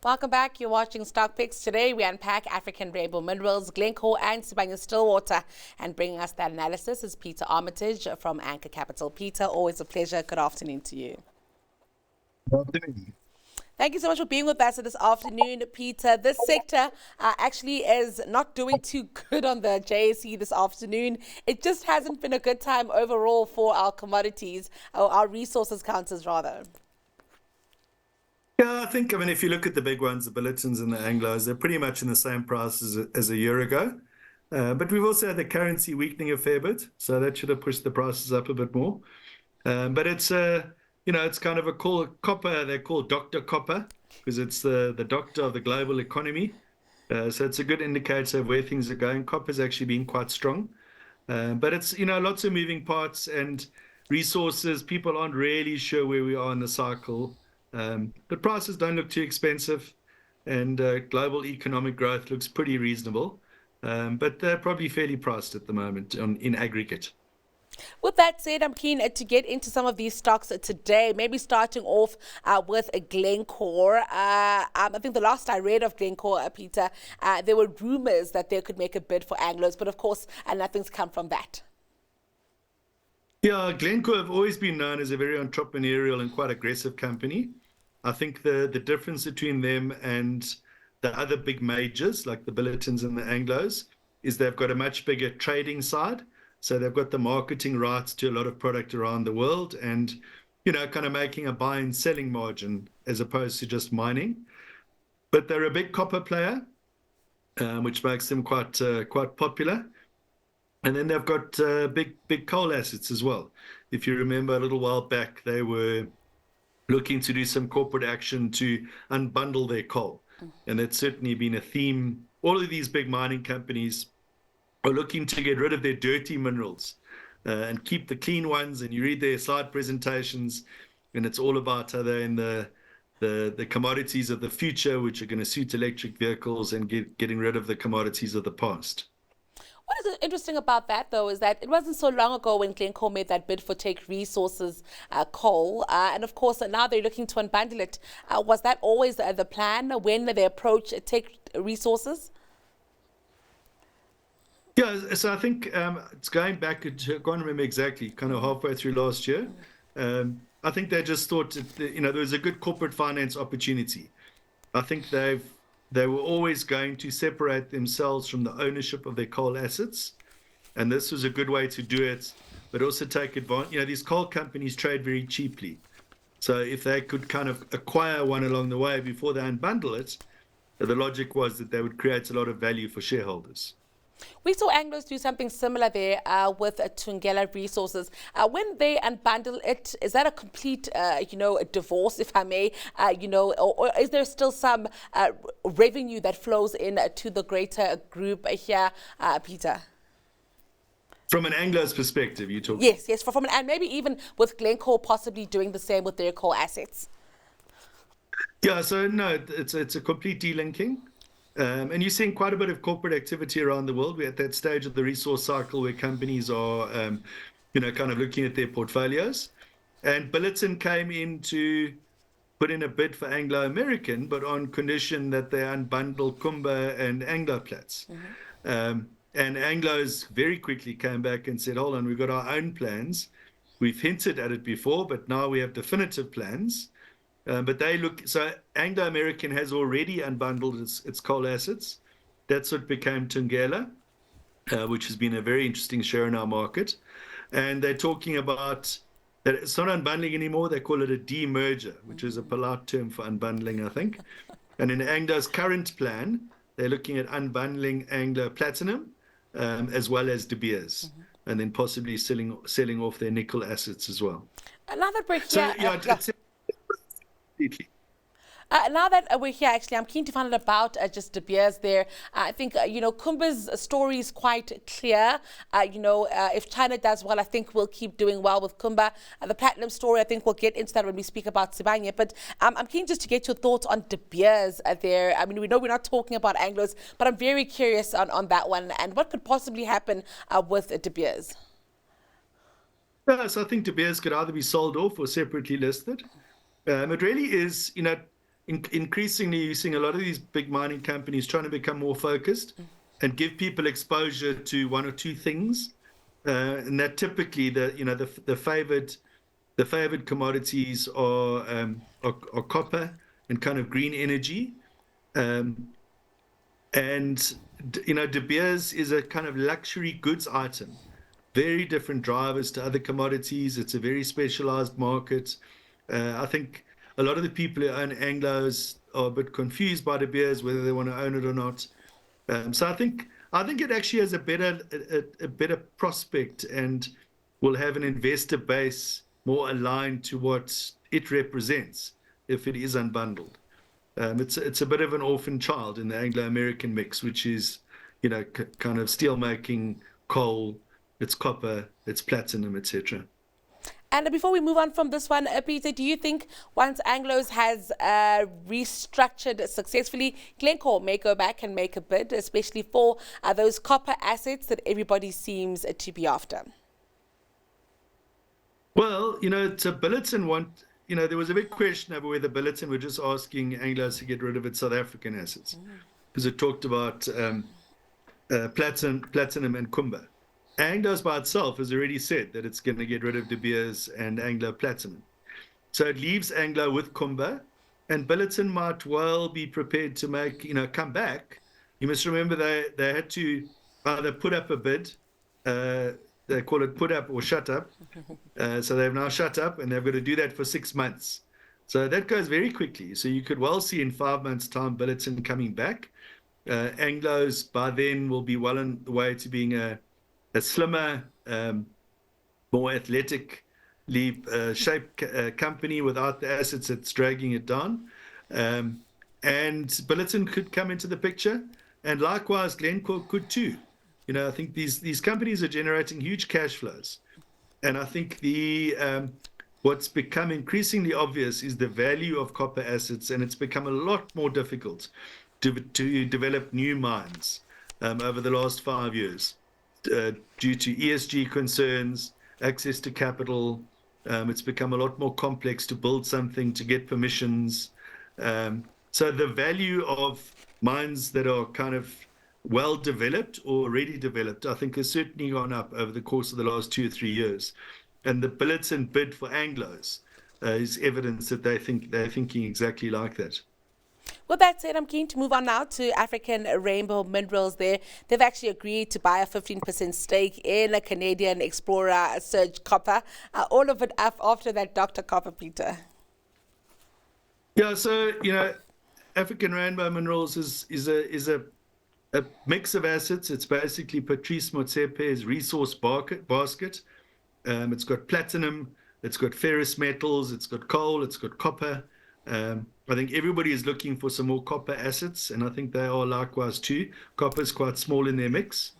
Welcome back. You're watching Stock Picks. Today we unpack African rainbow minerals, Glencore and Sibanye-Stillwater. And bringing us that analysis is Peter Armitage from Anchor Capital. Peter, always a pleasure. Good afternoon to you. Good afternoon. Thank you so much for being with us this afternoon, Peter. This sector actually is not doing too good on the JSE this afternoon. It just hasn't been a good time overall for our commodities, or our resources counters rather. Yeah, I mean, if you look at the big ones, the Bulletins and the Anglos, they're pretty much in the same price as a year ago. But we've also had the currency weakening a fair bit, so that should have pushed the prices up a bit more. But it's it's kind of a copper. They call Dr. Copper because it's the doctor of the global economy. So it's a good indicator of where things are going. Copper's actually been quite strong, but it's lots of moving parts and resources. People aren't really sure where we are in the cycle. But prices don't look too expensive, and global economic growth looks pretty reasonable. But they're probably fairly priced at the moment in aggregate. With that said, I'm keen to get into some of these stocks today, maybe starting off with Glencore. I think the last I read of Glencore, Peter, there were rumors that they could make a bid for Anglos, but of course, nothing's come from that. Yeah, Glencore have always been known as a very entrepreneurial and quite aggressive company. I think the difference between them and the other big majors like the Bulletins and the Anglos is they've got a much bigger trading side. So they've got the marketing rights to a lot of product around the world and, kind of making a buy and selling margin as opposed to just mining. But they're a big copper player, which makes them quite popular. And then they've got big coal assets as well. If you remember a little while back, they were looking to do some corporate action to unbundle their coal. And that's certainly been a theme. All of these big mining companies are looking to get rid of their dirty minerals and keep the clean ones. And you read their slide presentations, and it's all about how they're in the commodities of the future, which are going to suit electric vehicles, and getting rid of the commodities of the past. What is interesting about that, though, is that it wasn't so long ago when Glencore made that bid for Take Resources coal. And of course, now they're looking to unbundle it. Was that always the plan when they approach Take Resources? Yeah, so I think it's going back, I can't remember exactly, kind of halfway through last year. I think they just thought, there was a good corporate finance opportunity. I think they were always going to separate themselves from the ownership of their coal assets. And this was a good way to do it, but also take advantage. These coal companies trade very cheaply. So if they could kind of acquire one along the way before they unbundle it, the logic was that they would create a lot of value for shareholders. We saw Anglos do something similar there with Thungela Resources. When they unbundle it, is that a complete, a divorce, if I may, or is there still some revenue that flows in to the greater group here, Peter? From an Anglo's perspective, you talk. Yes, and maybe even with Glencore possibly doing the same with their coal assets. Yeah, so no, it's a complete delinking. And you're seeing quite a bit of corporate activity around the world. We're at that stage of the resource cycle where companies are, kind of looking at their portfolios. And Bulletin came in to put in a bid for Anglo American, but on condition that they unbundle Kumba and Anglo Plats. And Anglo's very quickly came back and said, hold on, we've got our own plans. We've hinted at it before, but now we have definitive plans. But so Anglo American has already unbundled its coal assets. That's what became Thungela, which has been a very interesting share in our market. And they're talking about that it's not unbundling anymore. They call it a demerger, which is a polite term for unbundling, I think. And in Anglo's current plan, they're looking at unbundling Anglo Platinum as well as De Beers, and then possibly selling off their nickel assets as well. Another break here. So, Completely. Now that we're here, actually, I'm keen to find out about just De Beers there. I think, Kumba's story is quite clear. If China does well, I think we'll keep doing well with Kumba. The platinum story, I think we'll get into that when we speak about Sibanye. But I'm keen just to get your thoughts on De Beers there. I mean, we know we're not talking about Anglos, but I'm very curious on that one and what could possibly happen with De Beers. Yeah, so I think De Beers could either be sold off or separately listed. It really is, increasingly you're seeing a lot of these big mining companies trying to become more focused and give people exposure to one or two things, and that typically the favored commodities are copper and kind of green energy, um, and De Beers is a kind of luxury goods item. Very different drivers to other commodities. It's a very specialized market. I think a lot of the people who own Anglos are a bit confused by De Beers, whether they want to own it or not. So I think it actually has a better prospect and will have an investor base more aligned to what it represents if it is unbundled. It's a bit of an orphan child in the Anglo American mix, which is, kind of steel making, coal, it's copper, it's platinum, etc. And before we move on from this one, Peter, do you think once Anglos has restructured successfully, Glencore may go back and make a bid, especially for those copper assets that everybody seems to be after? Well, to Billiton there was a big question over whether Billiton were just asking Anglos to get rid of its South African assets, because it talked about platinum and Kumba. Anglos by itself has already said that it's going to get rid of De Beers and Anglo Platinum. So it leaves Anglo with Kumba, and Billiton might well be prepared to come back. You must remember they had to either put up a bid, they call it put up or shut up. So they've now shut up, and they've got to do that for 6 months. So that goes very quickly. So you could well see in 5 months' time Billiton coming back. Anglos by then will be well on the way to being a slimmer, more athletically shaped company without the assets that's dragging it down. And Billiton could come into the picture, and likewise Glencore could too. I think these companies are generating huge cash flows, and I think what's become increasingly obvious is the value of copper assets, and it's become a lot more difficult to develop new mines over the last 5 years. Due to ESG concerns, access to capital, it's become a lot more complex to build something, to get permissions. So the value of mines that are kind of well developed or already developed, I think, has certainly gone up over the course of the last 2 or 3 years. And the Billiton bid for Anglos is evidence that they're thinking exactly like that. Well, that said, I'm keen to move on now to African Rainbow Minerals there. They've actually agreed to buy a 15% stake in a Canadian explorer, Surge Copper. All of it after that Dr. Copper, Peter. Yeah, so, African Rainbow Minerals is a mix of assets. It's basically Patrice Motsepe's resource basket. It's got platinum, it's got ferrous metals, it's got coal, it's got copper. I think everybody is looking for some more copper assets, and I think they are likewise too. Copper is quite small in their mix.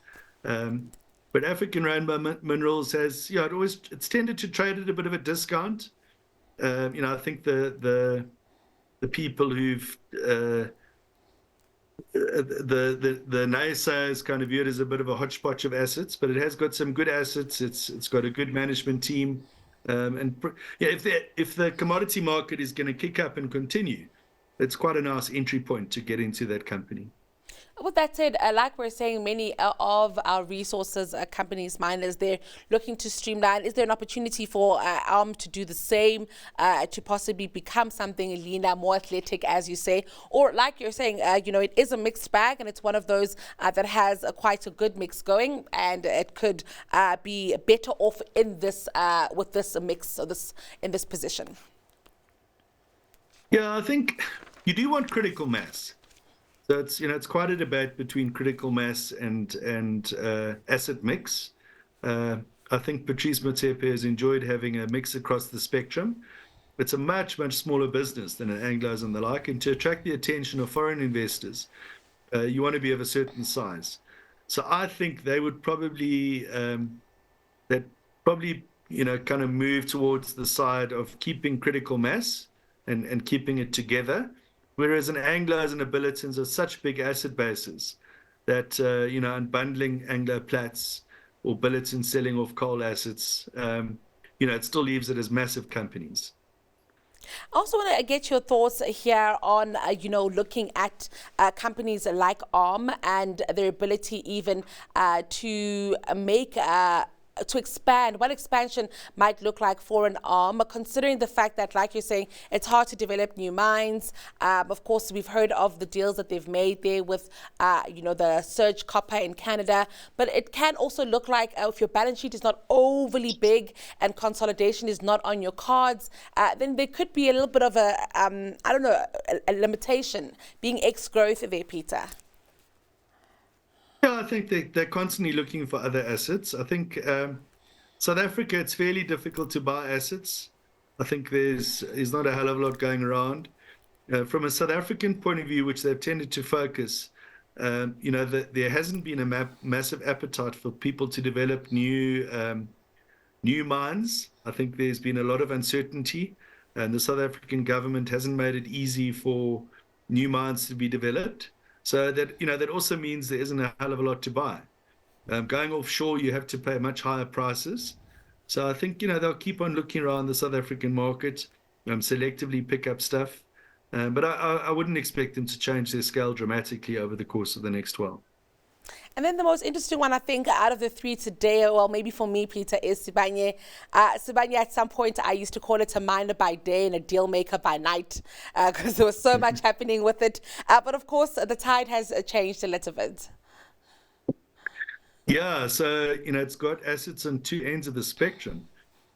But African Rainbow Minerals has, it's tended to trade at a bit of a discount. I think the people who've the naysayers kind of view it as a bit of a hodgepodge of assets, but it has got some good assets. It's got a good management team. If the commodity market is going to kick up and continue, it's quite a nice entry point to get into that company. With that said, like we're saying, many of our resources, companies, miners, they're looking to streamline. Is there an opportunity for ARM to do the same, to possibly become something leaner, more athletic, as you say? Or like you're saying, it is a mixed bag, and it's one of those that has quite a good mix going, and it could be better off in this with this mix, or in this position. Yeah, I think you do want critical mass. So it's quite a debate between critical mass and asset mix. I think Patrice Motsepe has enjoyed having a mix across the spectrum. It's a much, much smaller business than an Anglos and the like, and to attract the attention of foreign investors, you want to be of a certain size. So I think they would probably kind of move towards the side of keeping critical mass and keeping it together. Whereas an Anglos and a Billitons are such big asset bases that, unbundling Anglo Plats or Billitons selling off coal assets, it still leaves it as massive companies. I also want to get your thoughts here on, looking at companies like ARM and their ability even to make to expand, what expansion might look like for an arm, considering the fact that, like you're saying, it's hard to develop new mines. Of course, we've heard of the deals that they've made there with, the surge copper in Canada. But it can also look like if your balance sheet is not overly big and consolidation is not on your cards, then there could be a little bit of a limitation being ex-growth there, Peter. Yeah, I think they're constantly looking for other assets. I think South Africa, it's fairly difficult to buy assets. I think there's not a hell of a lot going around. From a South African point of view, which they've tended to focus, there hasn't been a massive appetite for people to develop new mines. I think there's been a lot of uncertainty, and the South African government hasn't made it easy for new mines to be developed. So that also means there isn't a hell of a lot to buy. Going offshore, you have to pay much higher prices. So I think they'll keep on looking around the South African market, selectively pick up stuff. But I wouldn't expect them to change their scale dramatically over the course of the next 12. And then the most interesting one, I think, out of the three today, well, maybe for me, Peter, is Sibanye. Sibanye, at some point, I used to call it a miner by day and a deal maker by night because there was so much happening with it. But of course, the tide has changed a little bit. Yeah, so, it's got assets on two ends of the spectrum.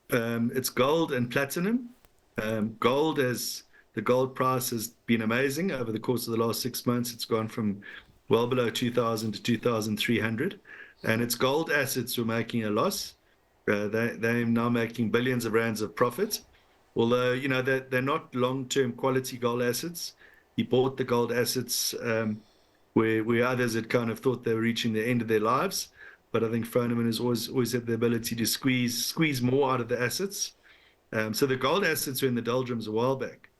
It's gold and platinum. Gold, as the gold price has been amazing over the course of the last 6 months. It's gone from well below 2,000 to 2,300. And its gold assets were making a loss. They're now making billions of rands of profit. Although, they're not long-term quality gold assets. He bought the gold assets where others had kind of thought they were reaching the end of their lives. But I think Froneman has always had the ability to squeeze more out of the assets. So the gold assets were in the doldrums a while back.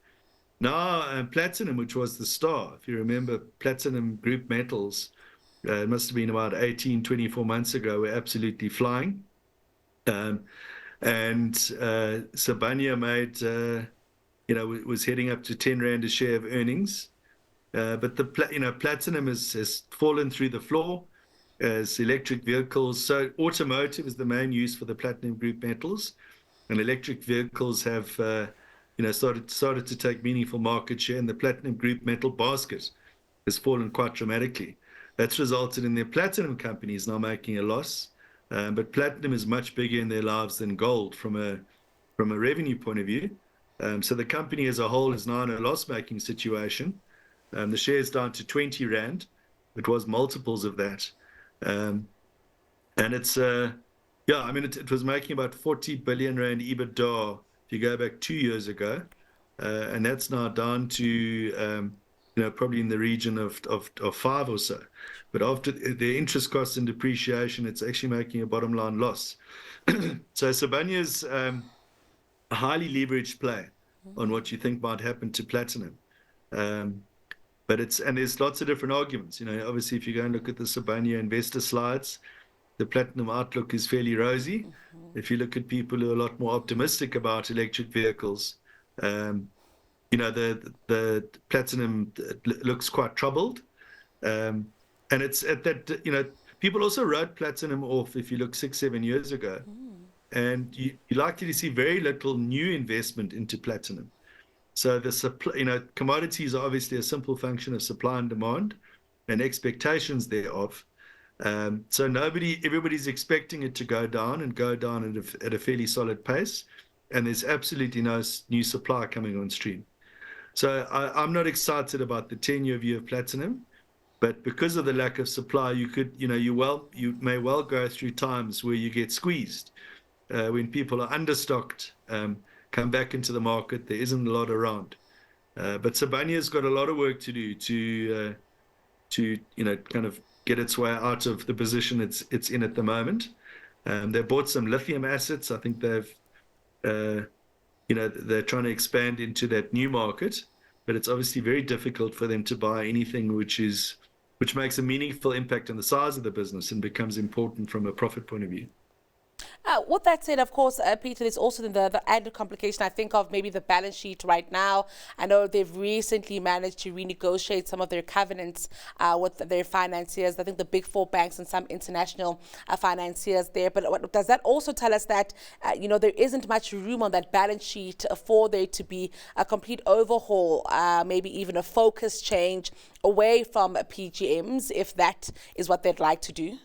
Now, platinum, which was the star, if you remember, platinum group metals, it must have been about 18, 24 months ago, were absolutely flying. And Sibanye was heading up to 10 Rand a share of earnings. But platinum has fallen through the floor as electric vehicles. So automotive is the main use for the platinum group metals, and electric vehicles have started to take meaningful market share, and the platinum group metal basket has fallen quite dramatically. That's resulted in their platinum companies now making a loss. But platinum is much bigger in their lives than gold from a revenue point of view. So the company as a whole is now in a loss-making situation. The share is down to 20 Rand. It was multiples of that. And it's, it was making about 40 billion Rand EBITDA if you go back 2 years ago. And that's now down to, probably in the region of 5 or so. But after the interest costs and depreciation, it's actually making a bottom line loss. So Sibanye is a highly leveraged play on what you think might happen to platinum. But there's lots of different arguments. Obviously, if you go and look at the Sibanye investor slides, the platinum outlook is fairly rosy. Mm-hmm. If you look at people who are a lot more optimistic about electric vehicles, the platinum looks quite troubled. And it's at that, people also wrote platinum off if you look 6-7 years ago. And you're likely to see very little new investment into platinum. So the supply, commodities are obviously a simple function of supply and demand and expectations thereof. So everybody's expecting it to go down at a fairly solid pace. And there's absolutely no new supply coming on stream. So I'm not excited about the 10-year view of platinum, but because of the lack of supply, you may well go through times where you get squeezed. When people are understocked, come back into the market, there isn't a lot around. But Sibanye's got a lot of work to do to kind of get its way out of the position it's in at the moment. They bought some lithium assets. I think they're trying to expand into that new market, but it's obviously very difficult for them to buy anything which makes a meaningful impact on the size of the business and becomes important from a profit point of view. With that said, of course, Peter, there's also the added complication, I think, of maybe the balance sheet right now. I know they've recently managed to renegotiate some of their covenants with their financiers. I think the big four banks and some international financiers there. But does that also tell us that, there isn't much room on that balance sheet for there to be a complete overhaul, maybe even a focus change away from PGMs, if that is what they'd like to do?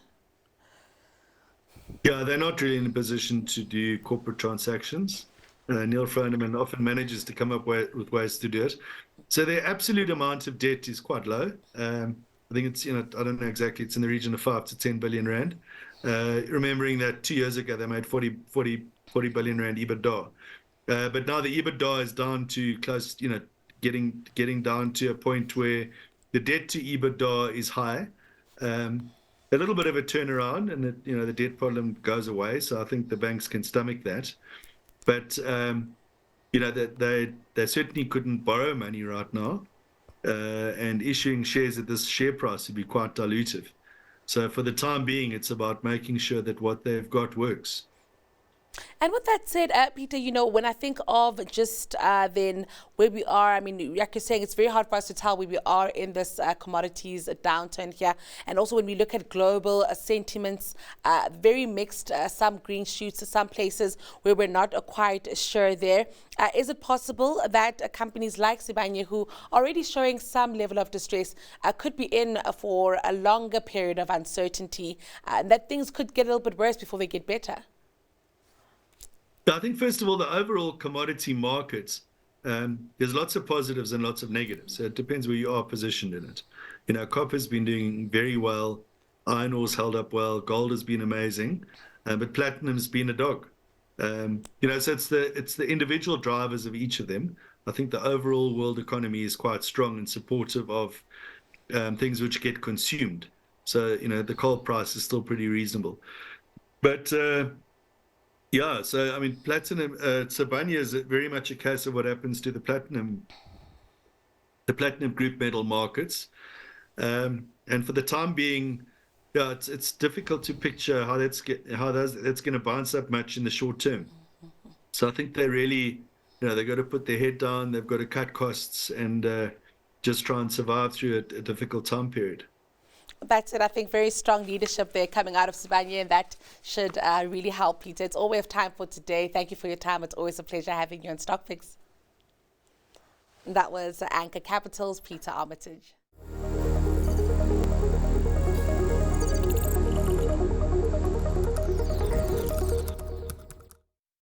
Yeah, they're not really in a position to do corporate transactions. Neil Froneman often manages to come up with ways to do it. So their absolute amount of debt is quite low. I think it's, I don't know exactly, it's in the region of 5 to 10 billion rand. Remembering that 2 years ago, they made 40 billion rand EBITDA. But now the EBITDA is down to close, getting down to a point where the debt to EBITDA is high. A little bit of a turnaround, and the debt problem goes away. So I think the banks can stomach that. But that they certainly couldn't borrow money right now, and issuing shares at this share price would be quite dilutive. So for the time being, it's about making sure that what they've got works. And with that said, Peter, when I think of just then where we are, I mean, like you're saying, it's very hard for us to tell where we are in this commodities downturn here. And also when we look at global sentiments, very mixed, some green shoots, some places where we're not quite sure there. Is it possible that companies like Sibanye, who are already showing some level of distress, could be in for a longer period of uncertainty, and that things could get a little bit worse before they get better? I think, first of all, the overall commodity markets, there's lots of positives and lots of negatives. So it depends where you are positioned in it. Copper's been doing very well. Iron ore's held up well. Gold has been amazing. But platinum's been a dog. So it's the individual drivers of each of them. I think the overall world economy is quite strong and supportive of things which get consumed. So, the coal price is still pretty reasonable. But yeah, so I mean, platinum, Sibanye is very much a case of what happens to the platinum group metal markets, and for the time being, yeah, it's difficult to picture how that's going to bounce up much in the short term. So I think they really, they've got to put their head down, they've got to cut costs, and just try and survive through a difficult time period. That's it. I think very strong leadership there coming out of Sibanye, and that should really help, Peter. It's all we have time for today. Thank you for your time. It's always a pleasure having you on StockPicks. That was Anchor Capital's Peter Armitage.